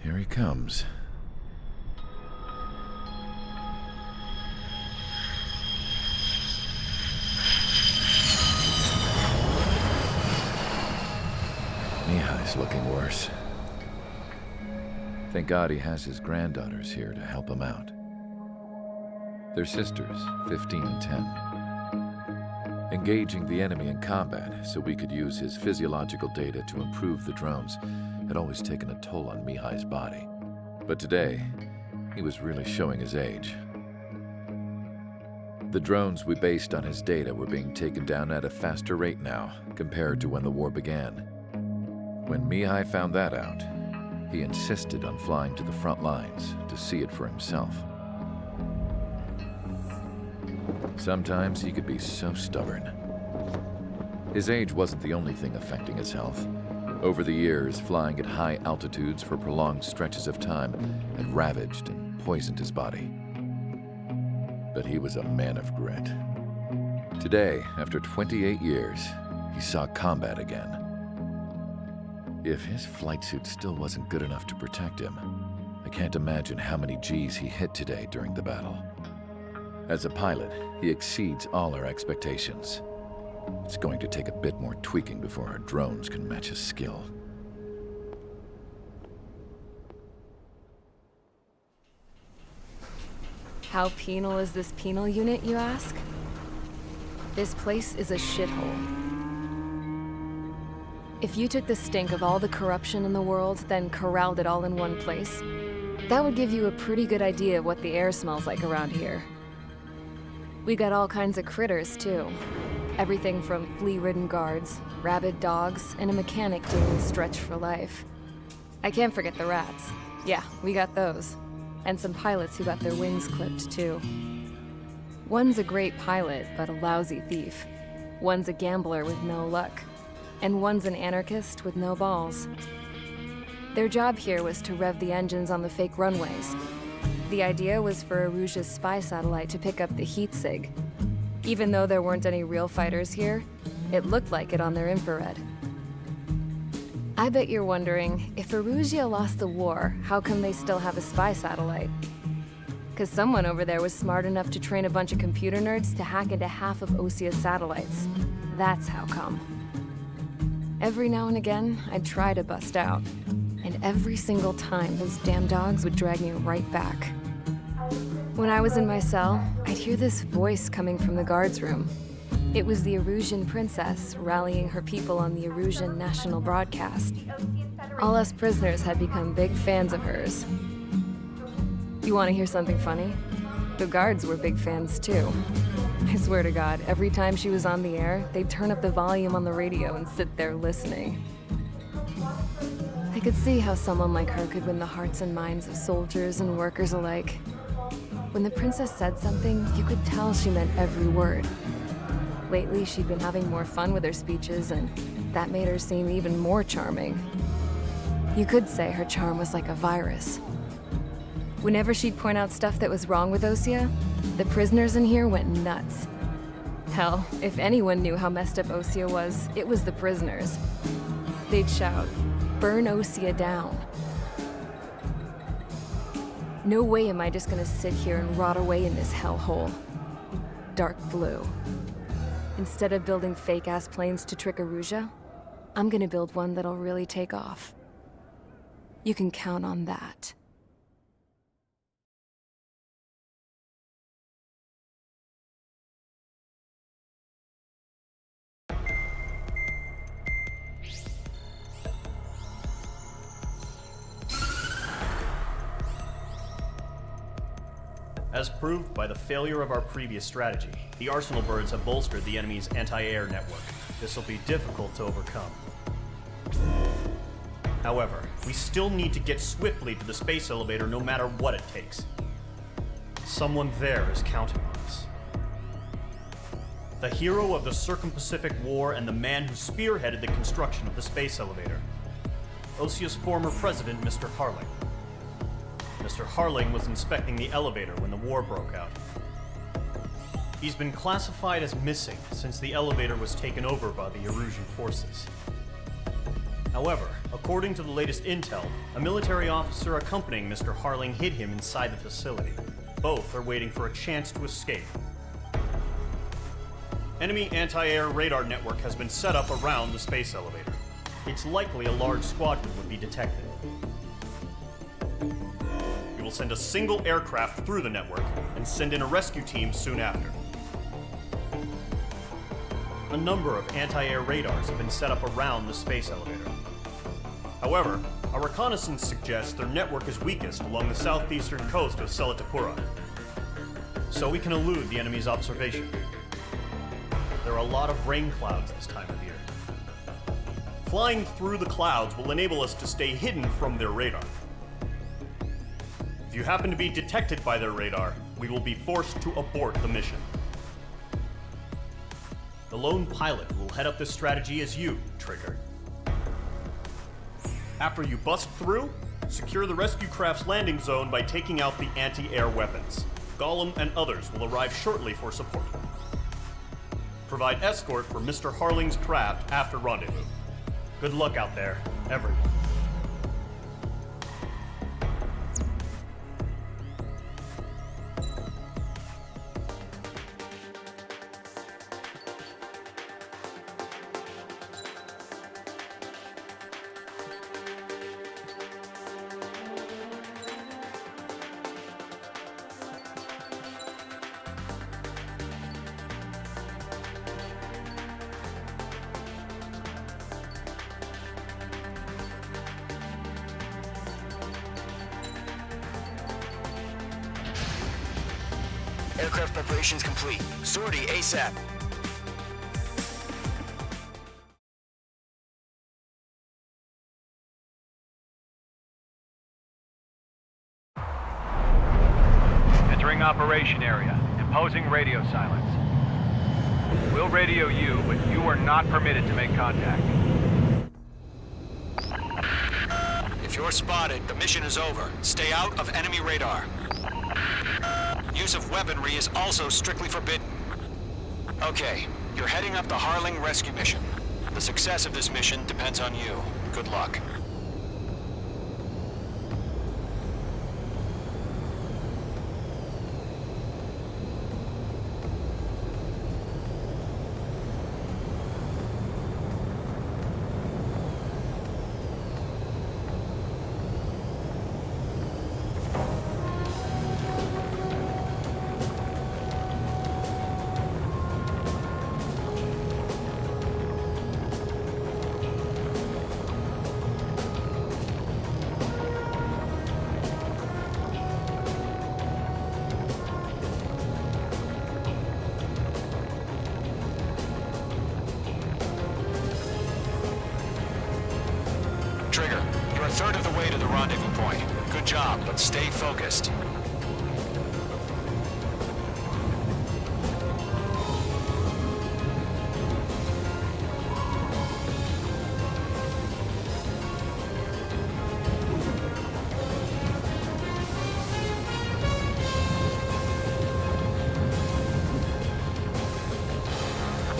Here he comes. Mihai's looking worse. Thank God he has his granddaughters here to help him out. They're sisters, 15 and 10. Engaging the enemy in combat so we could use his physiological data to improve the drones had always taken a toll on Mihai's body. But today, he was really showing his age. The drones we based on his data were being taken down at a faster rate now compared to when the war began. When Mihai found that out, he insisted on flying to the front lines to see it for himself. Sometimes he could be so stubborn. His age wasn't the only thing affecting his health. Over the years, flying at high altitudes for prolonged stretches of time had ravaged and poisoned his body. But he was a man of grit. Today, after 28 years, he saw combat again. If his flight suit still wasn't good enough to protect him, I can't imagine how many Gs he hit today during the battle. As a pilot, he exceeds all our expectations. It's going to take a bit more tweaking before our drones can match his skill. How penal is this penal unit, you ask? This place is a shithole. If you took the stink of all the corruption in the world, then corralled it all in one place, that would give you a pretty good idea of what the air smells like around here. We got all kinds of critters, too. Everything from flea-ridden guards, rabid dogs, and a mechanic doing the stretch for life. I can't forget the rats. Yeah, we got those. And some pilots who got their wings clipped, too. One's a great pilot, but a lousy thief. One's a gambler with no luck. And one's an anarchist with no balls. Their job here was to rev the engines on the fake runways. The idea was for Erusia's spy satellite to pick up the heat sig. Even though there weren't any real fighters here, it looked like it on their infrared. I bet you're wondering, if Erusia lost the war, how come they still have a spy satellite? Because someone over there was smart enough to train a bunch of computer nerds to hack into half of Osia's satellites. That's how come. Every now and again, I'd try to bust out. And every single time, those damn dogs would drag me right back. When I was in my cell, I'd hear this voice coming from the guards room. It was the Erusian princess rallying her people on the Erusian national broadcast. All us prisoners had become big fans of hers. You want to hear something funny? The guards were big fans too. I swear to God, every time she was on the air, they'd turn up the volume on the radio and sit there listening. I could see how someone like her could win the hearts and minds of soldiers and workers alike. When the princess said something, you could tell she meant every word. Lately, she'd been having more fun with her speeches, and that made her seem even more charming. You could say her charm was like a virus. Whenever she'd point out stuff that was wrong with Osia, the prisoners in here went nuts. Hell, if anyone knew how messed up Osia was, it was the prisoners. They'd shout, "Burn Osia down." No way am I just gonna sit here and rot away in this hellhole. Dark blue. Instead of building fake-ass planes to trick Erusia, I'm gonna build one that'll really take off. You can count on that. As proved by the failure of our previous strategy, the Arsenal birds have bolstered the enemy's anti-air network. This will be difficult to overcome. However, we still need to get swiftly to the space elevator no matter what it takes. Someone there is counting on us. The hero of the Circum-Pacific War and the man who spearheaded the construction of the space elevator. Osia's former president, Mr. Harling. Mr. Harling was inspecting the elevator when the war broke out. He's been classified as missing since the elevator was taken over by the Erusian forces. However, according to the latest intel, a military officer accompanying Mr. Harling hid him inside the facility. Both are waiting for a chance to escape. Enemy anti-air radar network has been set up around the space elevator. It's likely a large squadron would be detected. We will send a single aircraft through the network and send in a rescue team soon after. A number of anti-air radars have been set up around the space elevator. However, our reconnaissance suggests their network is weakest along the southeastern coast of Selatapura, so we can elude the enemy's observation. There are a lot of rain clouds this time of year. Flying through the clouds will enable us to stay hidden from their radar. If you happen to be detected by their radar, we will be forced to abort the mission. The lone pilot who will head up this strategy is you, Trigger. After you bust through, secure the rescue craft's landing zone by taking out the anti-air weapons. Gollum and others will arrive shortly for support. Provide escort for Mr. Harling's craft after rendezvous. Good luck out there, everyone. Aircraft preparations complete. Sortie ASAP. Entering operation area. Imposing radio silence. We'll radio you, but you are not permitted to make contact. If you're spotted, the mission is over. Stay out of enemy radar. Use of weaponry is also strictly forbidden. Okay, you're heading up the Harling rescue mission. The success of this mission depends on you. Good luck. Trigger, you're a third of the way to the rendezvous point. Good job, but stay focused.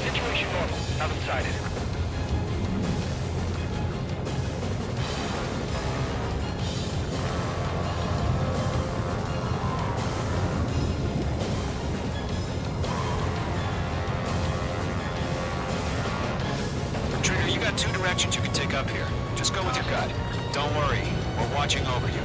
Situation normal. Nothing sighted. Trigger, you got two directions you can take up here. Just go with your gut. Don't worry, we're watching over you.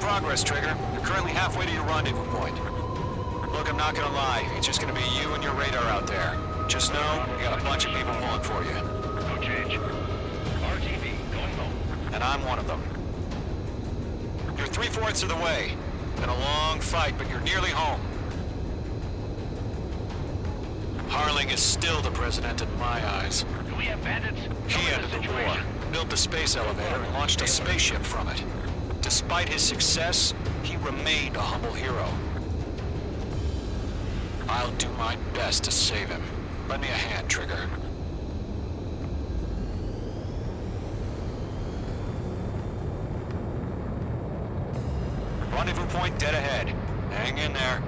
Progress, Trigger. You're currently halfway to your rendezvous point. Look, I'm not gonna lie. It's just gonna be you and your radar out there. Just know, we got a bunch of people pulling for you. No change. RTV, going home. And I'm one of them. You're 3/4 of the way. Been a long fight, but you're nearly home. Harling is still the president in my eyes. Do we have bandits? He ended the war. built the space elevator and launched a spaceship from it. Despite his success, he remained a humble hero. I'll do my best to save him. Lend me a hand, Trigger. Rendezvous point dead ahead. Hang in there.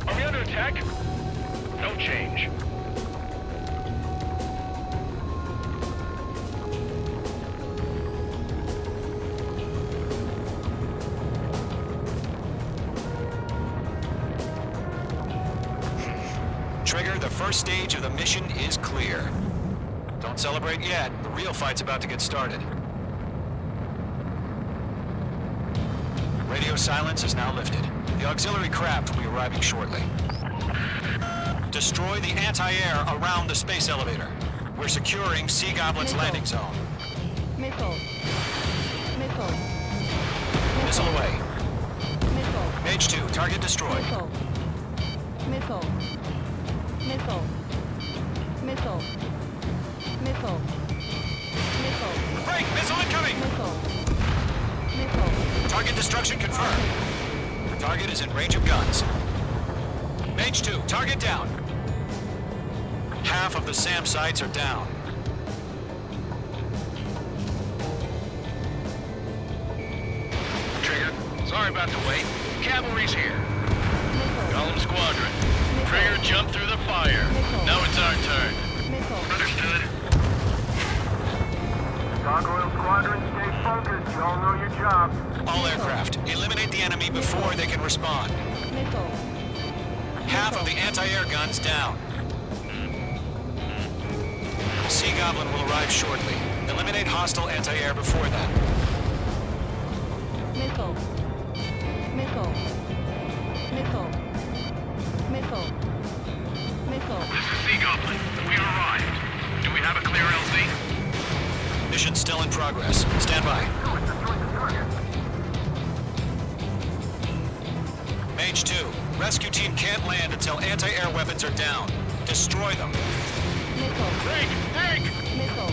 Are we under attack? No change. Trigger, the first stage of the mission is clear. Don't celebrate yet. The real fight's about to get started. Radio silence is now lifted. The auxiliary craft will be arriving shortly. Destroy the anti-air around the space elevator. We're securing Sea Goblin's landing zone. Missile. Missile. Missile away. Missile. Mage 2, target destroyed. Missile. Missile. Missile. Missile. Missile. Missile. Break! Missile incoming! Missile. Missile. Target destruction confirmed. The target is in range of guns. Mage 2, target down. Half of the SAM sites are down. Trigger, sorry about the wait. Cavalry's here. Missile. Golem Squadron. Missile. Trigger, jump through the fire. Missile. Now it's our turn. Missile. Understood. Gargoyle Squadron, stay focused. You all know your job. All aircraft, eliminate the enemy before they can respond. Missile. Half of the anti-air guns down. Sea Goblin will arrive shortly. Eliminate hostile anti-air before that. Missile. Missile. Missile. Missile. Missile. This is Sea Goblin. We arrived. Do we have a clear LZ? Mission still in progress. Stand by. Mage 2, rescue team can't land until anti-air weapons are down. Destroy them. Missile. Break! Break! Missile.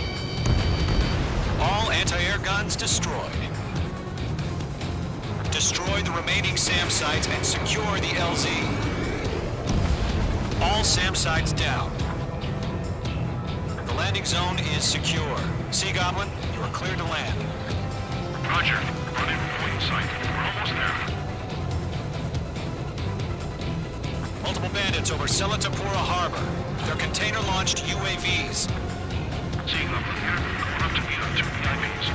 All anti-air guns destroyed. Destroy the remaining SAM sites and secure the LZ. All SAM sites down. The landing zone is secure. Sea Goblin, you are cleared to land. Roger. Rendezvous point in sight. We're almost there. Multiple bandits over Selatapura Harbor. They're container-launched UAVs. Sea Goblin here. Going up to meet our two VIPs.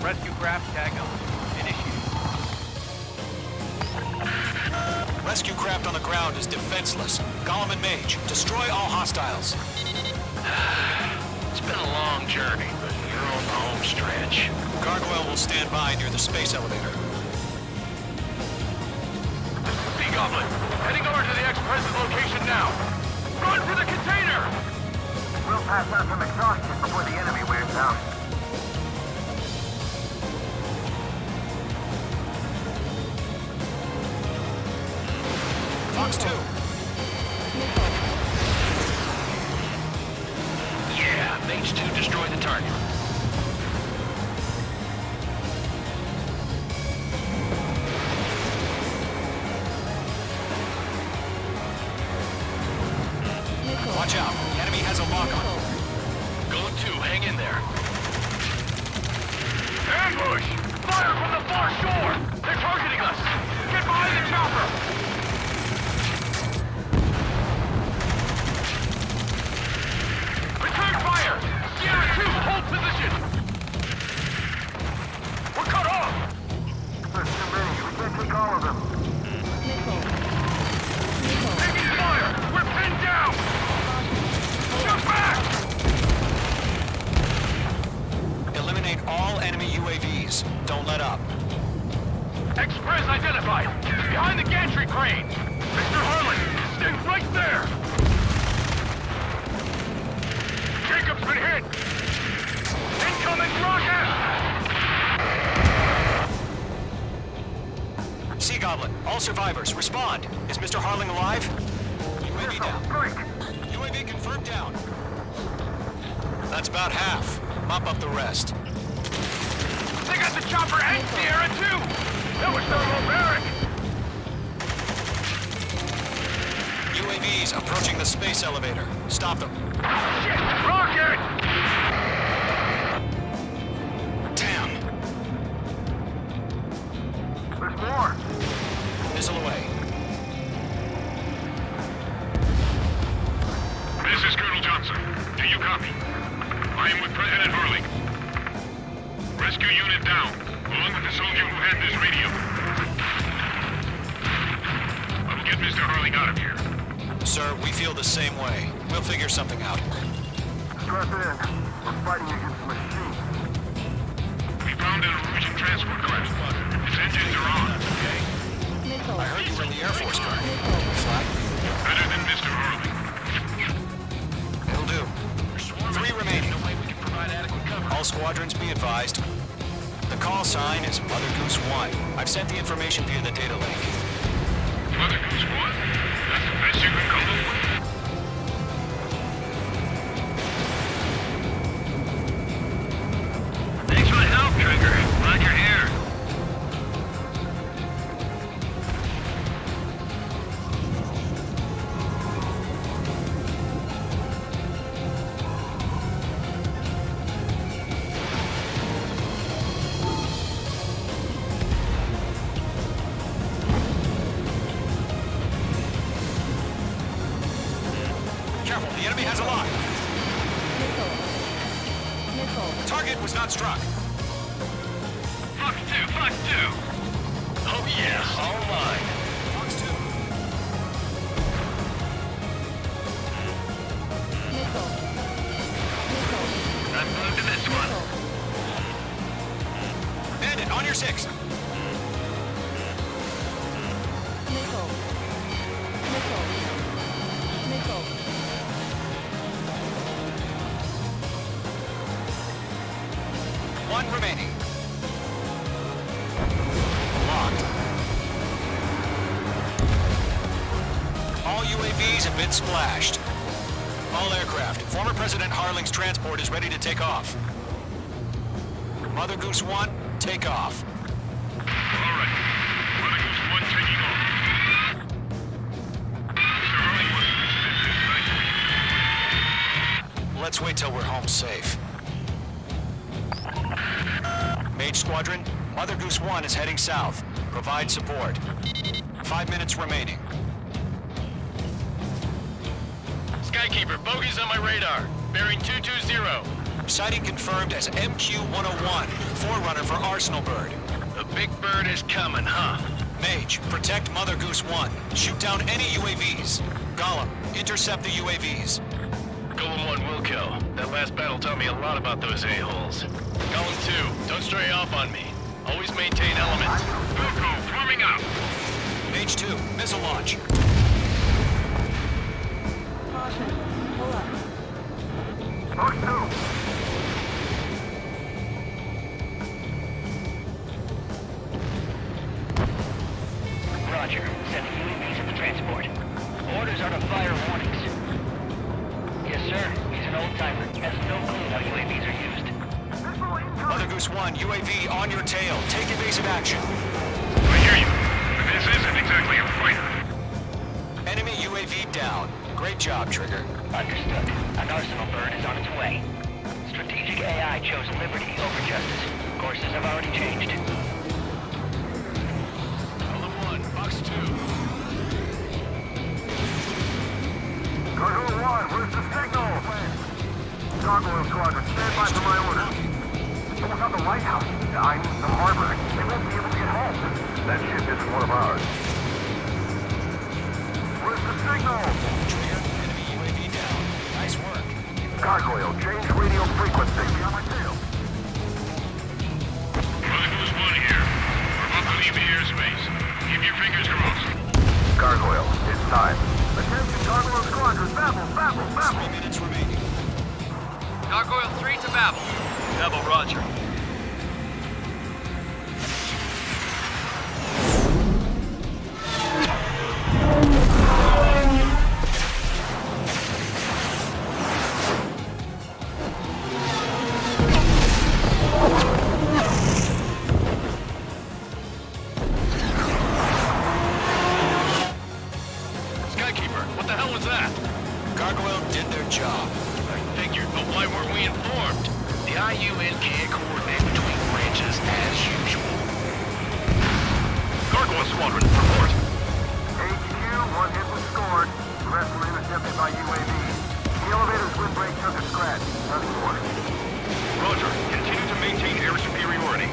Rescue craft tag on. Initiate. Rescue craft on the ground is defenseless. Golem and Mage, destroy all hostiles. It's been a long journey, but you're on the home stretch. Gargoyle will stand by near the space elevator. Sea Goblin, heading over to the ex-president location now. Run for the container! We'll pass out some exhaustion before the enemy wears out. Fox 2. Missile. Yeah, Mage 2 destroy the target. Missile. Watch out. Enemy has a lock-on. Go 2, hang in there. Ambush! Fire from the far shore! They're targeting us! Get behind the chopper! Return fire! Sierra 2, hold position! We're cut off! There's too many. We can't take all of them. Missile. Missile. Taking fire! We're pinned down! Shoot back! Eliminate all enemy UAVs. Don't let up. Express identified! Behind the gantry crane! Sea Goblin, all survivors, respond. Is Mr. Harling alive? UAV down. UAV confirmed down. That's about half. Mop up the rest. They got the chopper and Sierra too! That was thermobaric! UAVs approaching the space elevator. Stop them. Shit! Rocket! Damn. There's more. Missile away. This is Colonel Johnson. Do you copy? I am with President Harling. Rescue unit down, along with the soldier who had this radio. I will get Mr. Harling out of here. Sir, we feel the same way. We'll figure something out. Strap in. We're fighting against the machine. We found an Norwegian transport craft. Its engines are on. Okay. Missile. I heard you were in the Air Force Guard. Missile. Flag? Better than Mr. Harling. It'll do. 3 remaining. All squadrons be advised. The call sign is Mother Goose 1. I've sent the information via the data link. Mother Goose 1? That's the best you can come up with? Thanks for the help, Trigger. Glad you're here. Careful, the enemy has a lock. Missile. Missile. Target was not struck. Fox 2, Fox 2. Oh yeah, all mine. Fox 2. Missile. Missile. I'm glued to this one. Missile. Bandit, on your 6. Missile. Missile. Missile. 1 remaining. Locked. All UAVs have been splashed. All aircraft. Former President Harling's transport is ready to take off. Mother Goose 1, take off. All right. Mother Goose 1 taking off. Mr. Harling wasn't suspended. Let's wait till we're home safe. Mage Squadron, Mother Goose 1 is heading south. Provide support. 5 minutes remaining. Skykeeper, bogeys on my radar. Bearing 220. Sighting confirmed as MQ-101, forerunner for Arsenal Bird. The big bird is coming, huh? Mage, protect Mother Goose 1. Shoot down any UAVs. Gollum, intercept the UAVs. Golem 1 will kill. That last battle taught me a lot about those a-holes. Golem 2, don't stray off on me. Always maintain element. Wilco, forming up. Mage 2, missile launch. Caution. Pull up. Fox 2. Roger. Sending UAVs at the transport. Orders are to fire warnings. Yes, sir. He's an old-timer. Has no clue how UAVs are used. Mother Goose 1, UAV on your tail. Take evasive action. I hear you. But this isn't exactly a fighter. Enemy UAV down. Great job, Trigger. Understood. An Arsenal Bird is on its way. Strategic AI chose liberty over justice. Courses have already changed. Golem 1, Fox 2. Cargo 1, where's the signal? Gargoyle Squadron, stand by for my order. Someone's on the lighthouse. I need some harbor. They won't be able to get home. That ship is one of ours. Where's the signal? Trigger, enemy UAV down. Nice work. Gargoyle, change radio frequency. Be on my tail. Mother Goose 1 here. We're about to leave the airspace. Keep your fingers crossed. Gargoyle, it's time. Attention, Gargoyle Squadron. Babel, Babel, 3 Babel. minutes remaining. Gargoyle 3 to Babel. Babel, roger. job. I figured, but why weren't we informed? The IUN can't coordinate between branches as usual. Gargoyle Squadron, report. HQ, one hit was scored. The rest were intercepted by UAV. The elevator's windbreak took a scratch. Nothing more. Roger. Continue to maintain air superiority.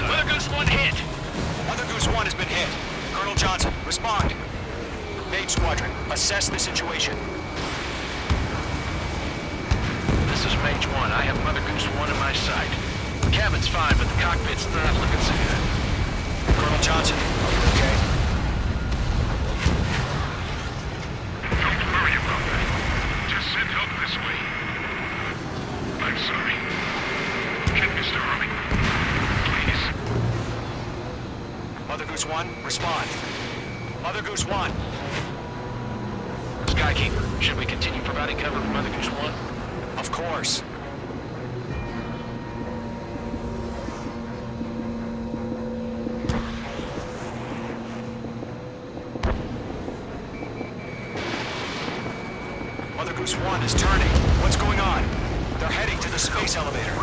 Mother Goose 1 hit! Mother Goose 1 has been hit. Colonel Johnson, respond. Mage Squadron, assess the situation. This is Mage 1. I have Mother Goose 1 in my sight. The cabin's fine, but the cockpit's not looking so good. Colonel Johnson, are you okay? Don't worry about that. Just send help this way. I'm sorry. Get Mr. Harley. Please. Mother Goose 1, respond. Mother Goose 1. Skykeeper, should we continue providing cover for Mother Goose 1? Of course. Mother Goose 1 is turning. What's going on? They're heading to the space elevator.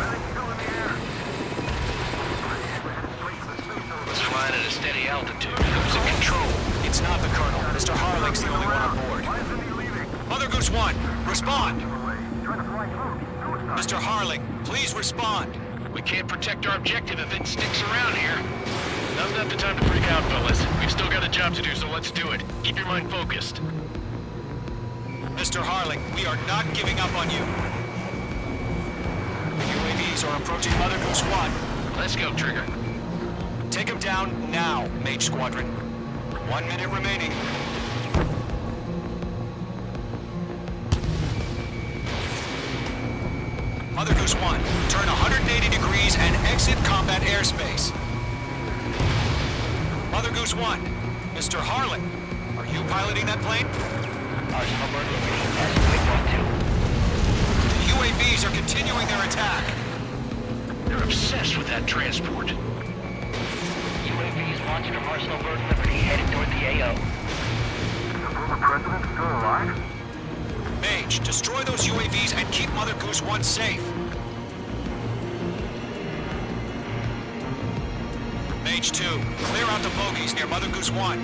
It's flying at a steady altitude. Who's in control? It's not the Colonel. Mr. Harling's the only one on board. Mother Goose 1, respond! Mr. Harling, please respond. We can't protect our objective if it sticks around here. Now's not the time to freak out, fellas. We've still got a job to do, so let's do it. Keep your mind focused. Mr. Harling, we are not giving up on you. The UAVs are approaching Mother Goose 1. Let's go, Trigger. Take him down now, Mage Squadron. 1 minute remaining. Mother Goose 1, turn 180 degrees and exit combat airspace. Mother Goose 1, Mr. Harling, are you piloting that plane? Arsenal Bird locating test waypoint 2. The UAVs are continuing their attack. They're obsessed with that transport. UAVs launched from Arsenal Bird Liberty heading toward the AO. The former president still alive? Mage, destroy those UAVs and keep Mother Goose 1 safe. Mage 2, clear out the bogies near Mother Goose 1.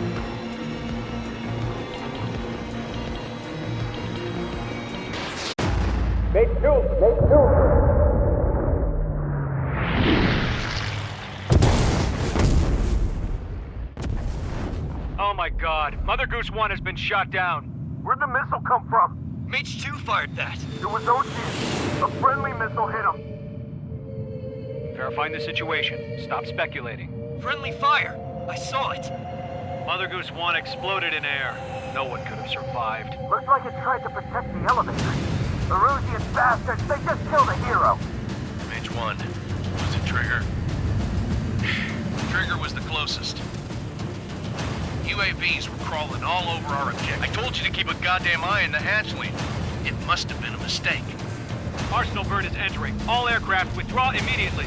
Oh my god, Mother Goose 1 has been shot down. Where'd the missile come from? Mage 2 fired that. It was OG. A friendly missile hit him. Verifying the situation. Stop speculating. Friendly fire. I saw it. Mother Goose 1 exploded in air. No one could have survived. Looks like it tried to protect the elevator. The Rusian bastards, they just killed a hero. Mage 1. Was it Trigger? Trigger was the closest. UAVs were crawling all over our objective. I told you to keep a goddamn eye on the hatchling. It must have been a mistake. Arsenal Bird is entering. All aircraft withdraw immediately.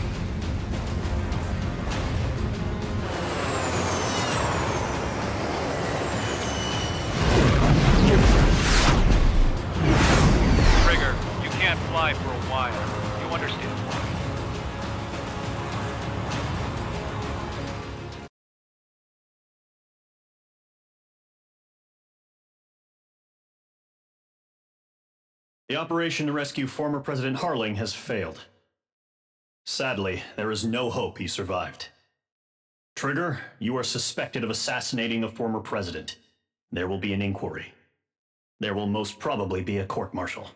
Trigger, you can't fly for a while. You understand? The operation to rescue former President Harling has failed. Sadly, there is no hope he survived. Trigger, you are suspected of assassinating a former president. There will be an inquiry. There will most probably be a court-martial.